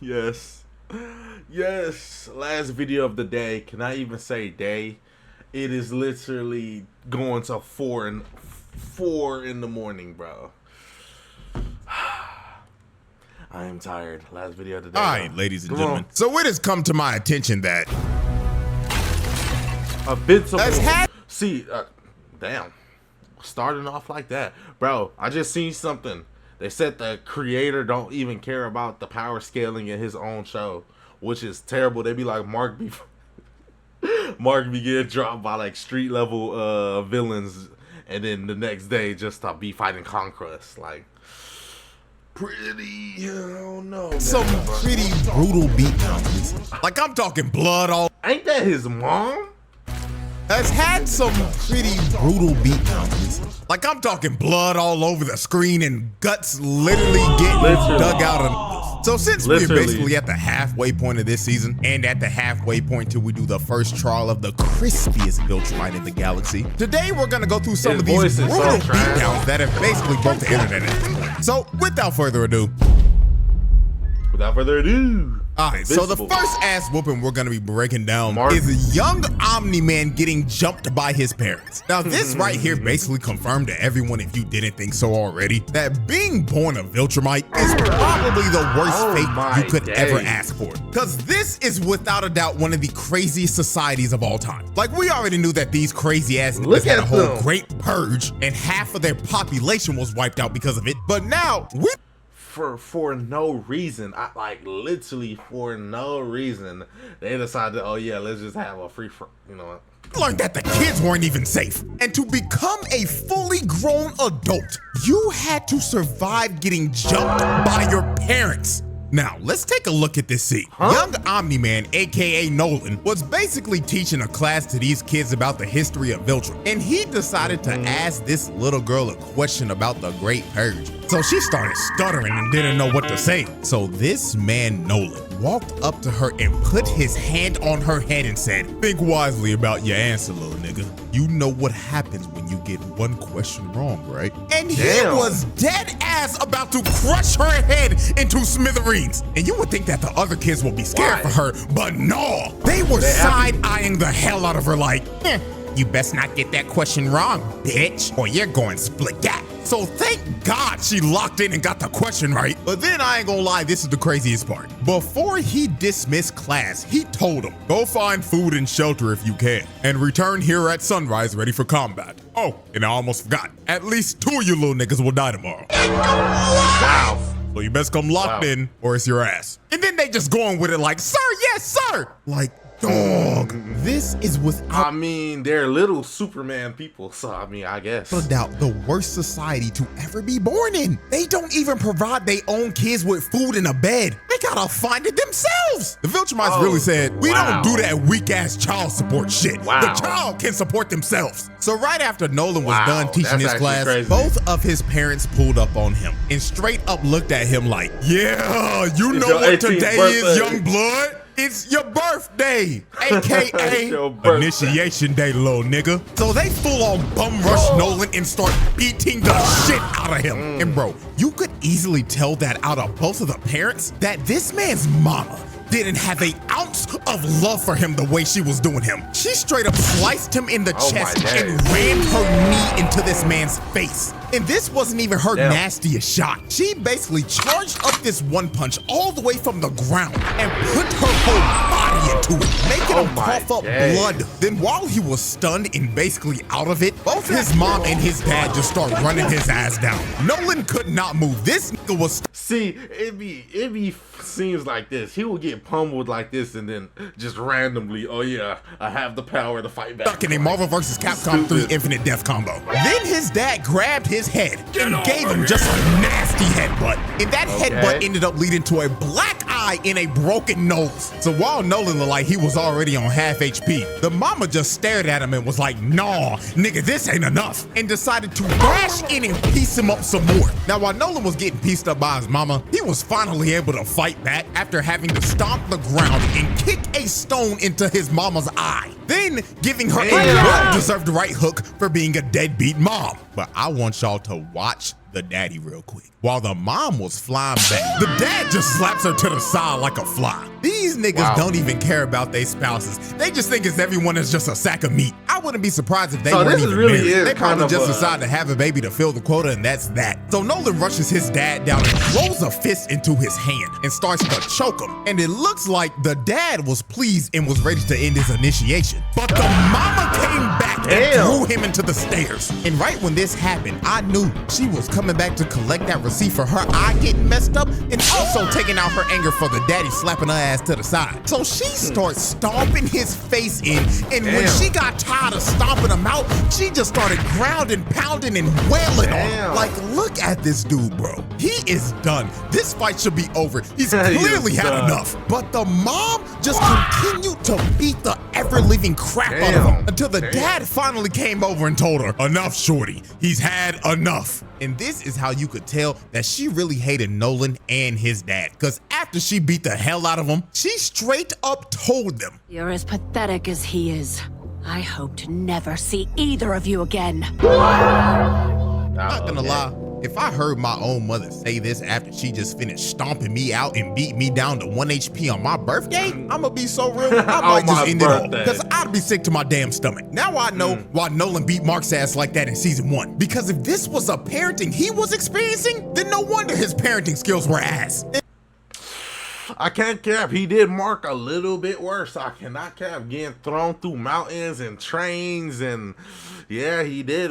Yes. Yes. Last video of the day. Can I even say day? It is literally going to 4 in the morning, bro. I am tired. Last video of the day. All right, ladies and gentlemen. So it has come to my attention that Invincible. See, damn. Starting off like that. Bro, I just seen something. They said the creator don't even care about the power scaling in his own show, which is terrible. They be like, Mark be getting dropped by like street level villains, and then the next day just to be fighting Conquest. Like, pretty, I don't know. Some pretty brutal beatdowns. Like, I'm talking blood all. Ain't that his mom? Has had some pretty brutal beatdowns. Like, I'm talking blood all over the screen and guts literally getting dug out of. So since we're basically at the halfway point of this season, and at the halfway point till we do the first trial of the crispiest Viltrumite in the galaxy, today we're gonna go through some of these brutal beatdowns that have basically broke the internet. So without further ado. All right, so the first ass whooping we're gonna be breaking down is a young Omni-Man getting jumped by his parents. Now this right here basically confirmed to everyone, if you didn't think so already, that being born a Viltrumite is probably the worst fate you could ever ask for. Cause this is without a doubt one of the craziest societies of all time. Like, we already knew that these crazy ass niggas had a whole great purge and half of their population was wiped out because of it. But now we for no reason, literally for no reason, they decided, oh yeah, let's just have a free, learned that the kids weren't even safe. And to become a fully grown adult, you had to survive getting jumped by your parents. Now, let's take a look at this scene. Young Omni-Man, aka Nolan, was basically teaching a class to these kids about the history of Viltrum, and he decided to ask this little girl a question about the Great Purge. So she started stuttering and didn't know what to say. So this man, Nolan, walked up to her and put his hand on her head and said, "Think wisely about your answer, little nigga. You know what happens when you get one question wrong, right?" And he was dead ass about to crush her head into smithereens. And you would think that the other kids would be scared for her, but no. They were side-eyeing the hell out of her like, you best not get that question wrong, bitch, or you're going split gap. So thank God she locked in and got the question right. But then I ain't gonna lie, this is the craziest part. Before he dismissed class, he told them, go find food and shelter if you can, and return here at sunrise ready for combat. Oh, and I almost forgot. At least 2 of you little niggas will die tomorrow. Wow. So you best come locked in or it's your ass. And then they just going with it like, sir, yes, sir. Like, dog, this is without, I mean, they're little Superman people, so I mean, I guess. No doubt, the worst society to ever be born in. They don't even provide their own kids with food and a bed. They gotta find it themselves. The Viltrumites really said, we don't do that weak ass child support shit. The child can support themselves. So right after Nolan was done teaching his class, both of his parents pulled up on him and straight up looked at him like, yeah, you know what today is, young blood? It's your birthday, aka initiation day, little nigga. So they full on bum rush Nolan and start beating the shit out of him. And bro, you could easily tell that out of both of the parents that this man's mama didn't have an ounce of love for him the way she was doing him. She straight up sliced him in the chest and ran her knee into this man's face. And this wasn't even her nastiest shot. She basically charged up this one punch all the way from the ground and put her whole body into it, making him cough up blood. Then while he was stunned and basically out of it, both his mom and his dad just start running his ass down. Nolan could not move. This nigga was... See, it be scenes like this. He will get pummeled like this and then just randomly, oh yeah, I have the power to fight back. Stuck in a Marvel vs. Capcom 3 Infinite Death combo. Then his dad grabbed his head and gave him just a nasty headbutt. And that headbutt ended up leading to a black eye and a broken nose. So while Nolan looked like he was already on half HP, the mama just stared at him and was like, nah, nigga, this ain't enough, and decided to dash in and piece him up some more. Now while Nolan was getting pieced up by his mama, he was finally able to fight back after having to stomp the ground and kick a stone into his mama's eye, then giving her a well-deserved right hook for being a deadbeat mom. But I want y'all to watch the daddy real quick. While the mom was flying back, the dad just slaps her to the side like a fly. These niggas don't even care about their spouses. They just think it's everyone is just a sack of meat. I wouldn't be surprised if they weren't even married. They probably just decide to have a baby to fill the quota, and that's that. So Nolan rushes his dad down and throws a fist into his hand and starts to choke him. And it looks like the dad was pleased and was ready to end his initiation. But the mama came back and threw him into the stairs. And right when this happened, I knew she was coming back to collect that receipt for her eye getting messed up and also taking out her anger for the daddy slapping her ass to the side. So she starts stomping his face in, and when she got tired of stomping him out, she just started grounding, pounding, and wailing on him. Like, look at this dude, bro. He is done. This fight should be over. He's clearly had enough. But the mom just continued to beat the ever-living crap out of him until the dad finally came over and told her, "Enough, shorty. He's had enough." And this is how you could tell that she really hated Nolan and his dad. Because after she beat the hell out of him, she straight up told them, "You're as pathetic as he is. I hope to never see either of you again." Not gonna lie, if I heard my own mother say this after she just finished stomping me out and beat me down to 1 HP on my birthday, I'ma be so real, I might just end it all. Because I'd be sick to my damn stomach. Now I know why Nolan beat Mark's ass like that in season 1. Because if this was a parenting he was experiencing, then no wonder his parenting skills were ass. I can't cap. He did Mark a little bit worse. I cannot cap. Getting thrown through mountains and trains, and yeah, he did.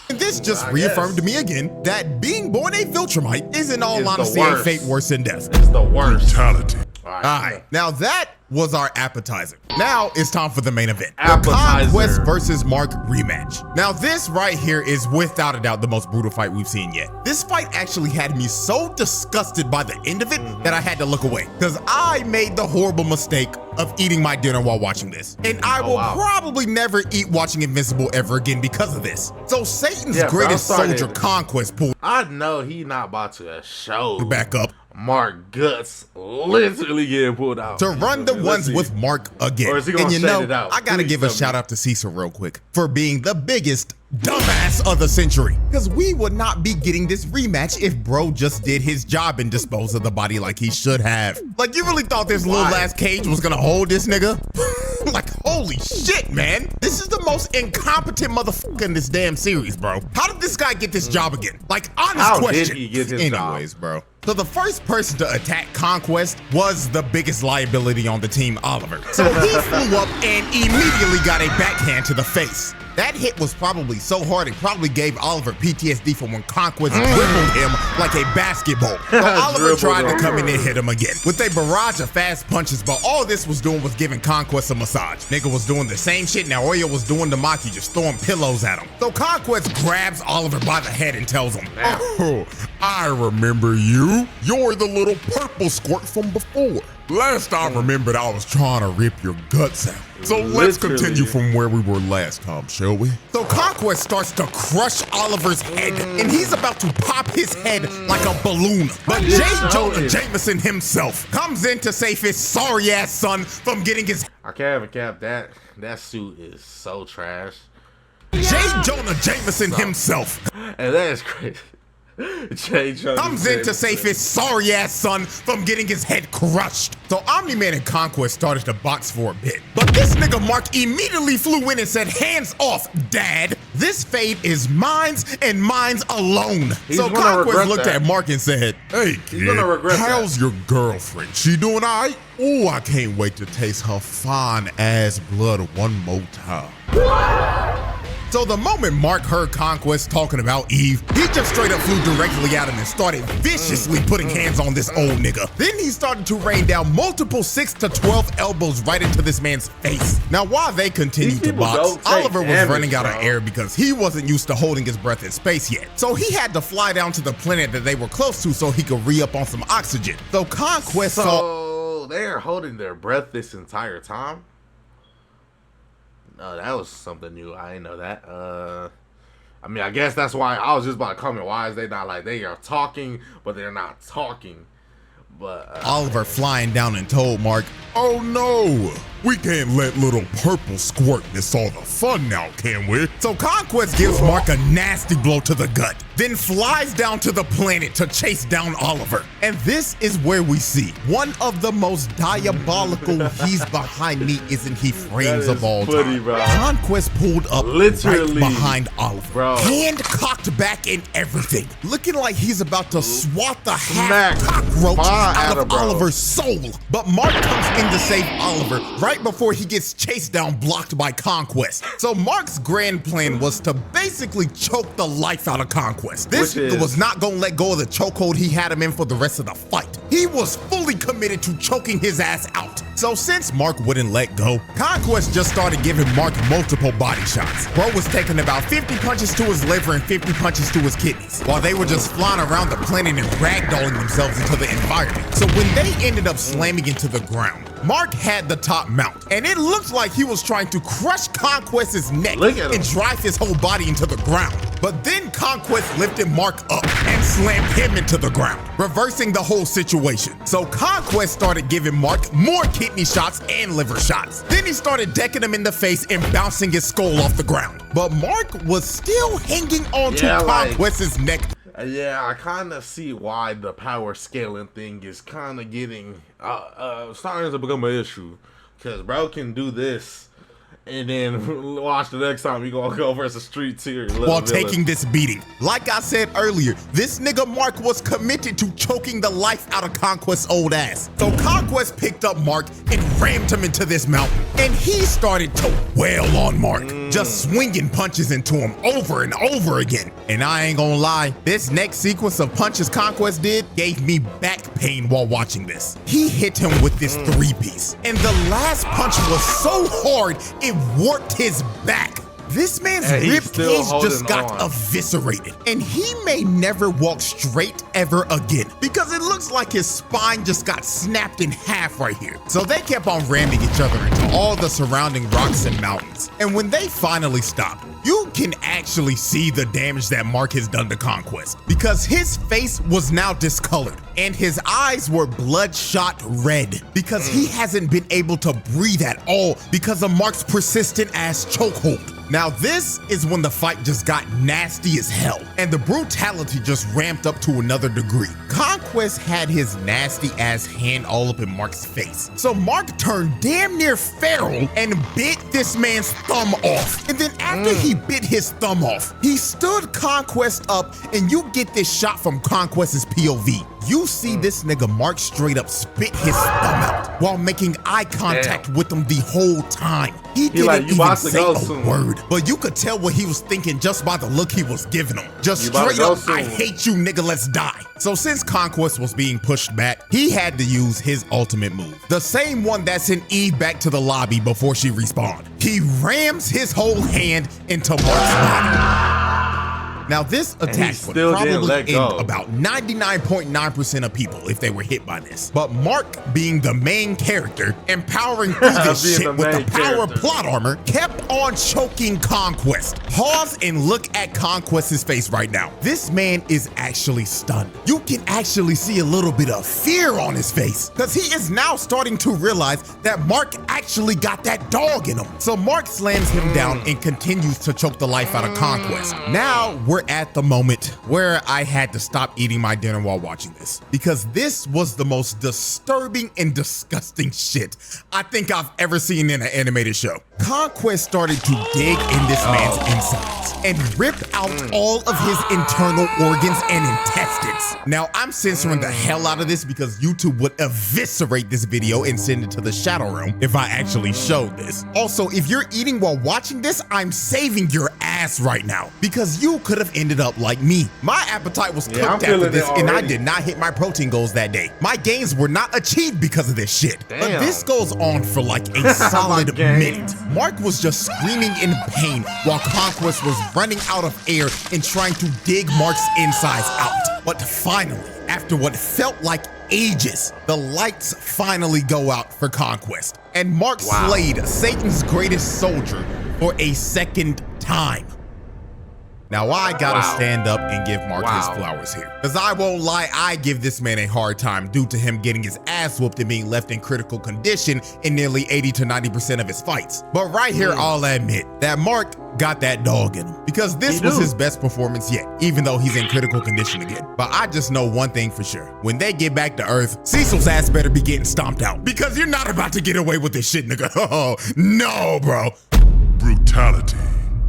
This just reaffirmed to me again that being born a Viltrumite is in all honesty a fate worse than death. It's the worst. Brutality. All right, now that was our appetizer. Now it's time for the main event. The Conquest versus Mark rematch. Now this right here is without a doubt the most brutal fight we've seen yet. This fight actually had me so disgusted by the end of it that I had to look away. Because I made the horrible mistake of eating my dinner while watching this. And I will probably never eat watching Invincible ever again because of this. So Satan's greatest soldier Conquest pulled. I know he not about to show back up. Mark guts literally getting pulled out to run the ones with Mark again. And you know, I gotta give a shout out to Cecil real quick for being the biggest dumbass of the century. Because we would not be getting this rematch if bro just did his job and disposed of the body like he should have. Like, you really thought this little ass cage was gonna hold this nigga? Like, holy shit, man. This is the most incompetent motherfucker in this damn series, bro. How did this guy get this job again? Like, honest question. Did he get his Anyways, bro. So the first person to attack Conquest was the biggest liability on the team, Oliver. So he flew up and immediately got a backhand to the face. That hit was probably so hard it probably gave Oliver PTSD from when Conquest dribbled him like a basketball. So Oliver tried to come in and hit him again with a barrage of fast punches, but all this was doing was giving Conquest a massage. Nigga was doing the same shit Naoya was doing to Maki, just throwing pillows at him. So Conquest grabs Oliver by the head and tells him, "Oh, I remember you. You're the little purple squirt from before. Last I remembered, I was trying to rip your guts out. So let's continue from where we were last time, shall we?" So Conquest starts to crush Oliver's head, and he's about to pop his head like a balloon. But J. Jonah Jameson himself comes in to save his sorry ass son from getting his. I can't even cap that. That suit is so trash. J. Jonah Jameson himself. And that is crazy. Comes in to save his sorry ass son from getting his head crushed. So Omni-Man and Conquest started to box for a bit. But this nigga Mark immediately flew in and said, "Hands off, Dad. This fate is mine's and mine's alone." So Conquest looked at Mark and said, "Hey kid, how's your girlfriend? She doing all right? Oh, I can't wait to taste her fine ass blood one more time." So the moment Mark heard Conquest talking about Eve, he just straight up flew directly at him and started viciously putting hands on this old nigga. Then he started to rain down multiple 6 to 12 elbows right into this man's face. Now while they continued to box, Oliver was running out of air because he wasn't used to holding his breath in space yet. So he had to fly down to the planet that they were close to so he could re-up on some oxygen. So Conquest saw— So they're holding their breath this entire time? No, that was something new. I didn't know that. I mean, I guess that's why I was just about to comment. Why is they not like, they are talking, but they're not talking? But Oliver flying down and told Mark, "Oh no, we can't let little purple squirt miss all the fun now, can we?" So Conquest gives Mark a nasty blow to the gut. then flies down to the planet to chase down Oliver. And this is where we see one of the most diabolical he's behind me isn't he frames of all time. Bro. Conquest pulled up Literally, right behind Oliver. bro. Hand cocked back and everything. Looking like he's about to swat the Smack half-cockroach out of bro. Oliver's soul. But Mark comes in to save Oliver right before he gets chased down, blocked by Conquest. So Mark's grand plan was to basically choke the life out of Conquest. This was not gonna let go of the chokehold he had him in for the rest of the fight. He was fully committed to choking his ass out. So since Mark wouldn't let go, Conquest just started giving Mark multiple body shots. Bro was taking about 50 punches to his liver and 50 punches to his kidneys, while they were just flying around the planet and ragdolling themselves into the environment. So when they ended up slamming into the ground, Mark had the top mount, and it looked like he was trying to crush Conquest's neck and drive his whole body into the ground. But then Conquest lifted Mark up and slammed him into the ground, reversing the whole situation. So Conquest started giving Mark more kidney shots and liver shots. Then he started decking him in the face and bouncing his skull off the ground. But Mark was still hanging on to Conquest's neck. Yeah, I kind of see why the power scaling thing is kind of getting starting to become an issue, because bro can do this and then watch the next time we gonna go versus Street Tier while taking this beating. Like I said earlier, this nigga Mark was committed to choking the life out of Conquest's old ass. So Conquest picked up Mark and rammed him into this mountain, and he started to wail on Mark, just swinging punches into him over and over again. And I ain't gonna lie, this next sequence of punches Conquest did gave me back pain while watching this. He hit him with this three-piece, and the last punch was so hard it warped his back. This man's rib cage just got eviscerated, and he may never walk straight ever again, because it looks like his spine just got snapped in half right here. So they kept on ramming each other into all the surrounding rocks and mountains. And when they finally stopped, you can actually see the damage that Mark has done to Conquest, because his face was now discolored and his eyes were bloodshot red, because he hasn't been able to breathe at all because of Mark's persistent ass chokehold. Now this is when the fight just got nasty as hell, and the brutality just ramped up to another degree. Conquest had his nasty ass hand all up in Mark's face. So Mark turned damn near feral and bit this man's thumb off. And then after he bit his thumb off, he stood Conquest up, and you get this shot from Conquest's POV. You see this nigga Mark straight up spit his thumb out while making eye contact with him the whole time. He didn't even say a word, but you could tell what he was thinking just by the look he was giving him. Just straight up, I hate you nigga, let's die. So since Conquest was being pushed back, he had to use his ultimate move, the same one that sent Eve back to the lobby before she respawned. He rams his whole hand into Mark's body. Now this attack would probably end about 99.9% of people if they were hit by this. But Mark, being the main character, empowering through this shit with the power plot armor, kept on choking Conquest. Pause and look at Conquest's face right now. This man is actually stunned. You can actually see a little bit of fear on his face, because he is now starting to realize that Mark actually got that dog in him. So Mark slams him down and continues to choke the life out of Conquest. Now we're at the moment where I had to stop eating my dinner while watching this, because this was the most disturbing and disgusting shit I think I've ever seen in an animated show. Conquest started to dig in this man's insides and rip out all of his internal organs and intestines. Now I'm censoring the hell out of this because YouTube would eviscerate this video and send it to the Shadow Realm if I actually showed this. Also, if you're eating while watching this, I'm saving your ass right now, because you could have ended up like me. My appetite was cooked after this, and I did not hit my protein goals that day. My gains were not achieved because of this shit. But this goes on for like a solid minute. Mark was just screaming in pain while Conquest was running out of air and trying to dig Mark's insides out. But finally, after what felt like ages, the lights finally go out for Conquest, and Mark slayed Satan's greatest soldier for a second time. Now I gotta stand up and give Mark his flowers here. Cause I won't lie, I give this man a hard time due to him getting his ass whooped and being left in critical condition in nearly 80 to 90% of his fights. But right here, I'll admit that Mark got that dog in him because this was his best performance yet, even though he's in critical condition again. But I just know one thing for sure. When they get back to Earth, Cecil's ass better be getting stomped out because you're not about to get away with this shit, nigga. Oh, no, bro. Brutality.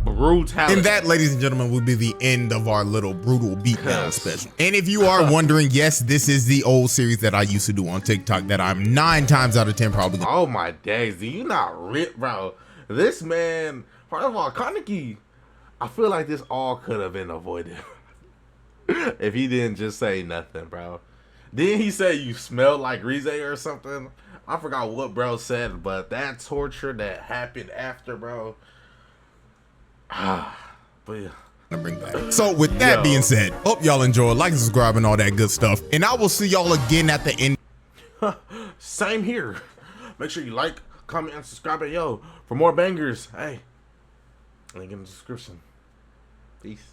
And that, ladies and gentlemen, will be the end of our little brutal beatdown special. And if you are wondering, yes, this is the old series that I used to do on TikTok that I'm 9 times out of 10 probably gonna. Oh my days, do you not rip, bro? This man, first of all, Kaneki, I feel like this all could have been avoided if he didn't just say nothing, bro. Didn't he say you smell like Rize or something? I forgot what bro said, but that torture that happened after, bro. But yeah. Bring back. So with that being said, hope y'all enjoy, like and subscribe and all that good stuff. And I will see y'all again at the end. Same here. Make sure you like, comment, and subscribe. And yo, for more bangers, hey, link in the description. Peace.